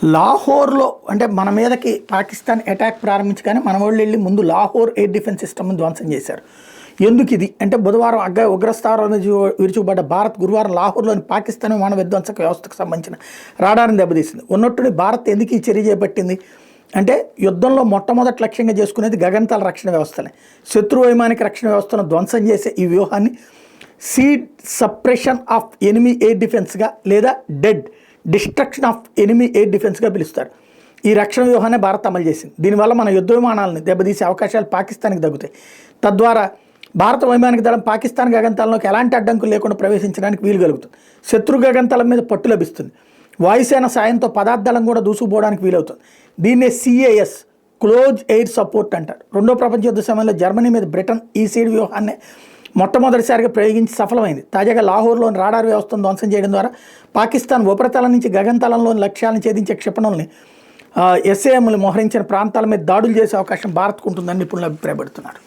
లాహోర్లో అంటే మన మీదకి పాకిస్తాన్ అటాక్ ప్రారంభించగానే మన వాళ్ళు వెళ్ళి ముందు లాహోర్ ఎయిర్ డిఫెన్స్ సిస్టమ్ని ధ్వంసం చేశారు. ఎందుకు ఇది అంటే బుధవారం ఉగ్రస్థావరాల నుంచి విరుచుకుపడ్డ భారత్ గురువారం లాహోర్లోని పాకిస్తాన్ విమాన విధ్వంసక వ్యవస్థకు సంబంధించిన రాడార్ని దెబ్బతీసింది. ఉన్నట్టుండి భారత్ ఎందుకు ఈ చర్య చేపట్టింది అంటే యుద్ధంలో మొట్టమొదటి లక్ష్యంగా చేసుకునేది గగనతల రక్షణ వ్యవస్థలే. శత్రు వైమానిక రక్షణ వ్యవస్థను ధ్వంసం చేసే ఈ వ్యూహాన్ని SEAD suppression of enemy air డిఫెన్స్గా లేదా DEAD destruction of enemy air డిఫెన్స్గా పిలుస్తారు. ఈ రక్షణ వ్యూహాన్ని భారత్ అమలు చేసింది. దీనివల్ల మన యుద్ధ విమానాలను దెబ్బతీసే అవకాశాలు పాకిస్తాన్కి తగ్గుతాయి. తద్వారా భారత వైమానిక దళం పాకిస్తాన్ గగనతలంలోకి ఎలాంటి అడ్డంకులు లేకుండా ప్రవేశించడానికి వీలు కలుగుతుంది. శత్రు గగనతలం మీద పట్టు లభిస్తుంది. వాయుసేన సాయంతో పదార్థాలను కూడా దూసుకుపోవడానికి వీలవుతుంది. దీన్నే CAS క్లోజ్ ఎయిర్ సపోర్ట్ అంటారు. రెండో ప్రపంచ యుద్ధ సమయంలో జర్మనీ మీద బ్రిటన్ ఈ సీడ్ వ్యూహాన్ని మొట్టమొదటిసారిగా ప్రయోగించి సఫలమైంది. తాజాగా లాహోర్లోని రాడార్ వ్యవస్థను ధ్వంసం చేయడం ద్వారా పాకిస్తాన్ ఉపరితలం నుంచి గగనతలంలోని లక్ష్యాలను ఛేదించే క్షిపణుల్ని SAMలు మోహరించిన ప్రాంతాల మీద దాడులు చేసే అవకాశం భారత్కు ఉంటుందని నిపుణులు అభిప్రాయపడుతున్నారు.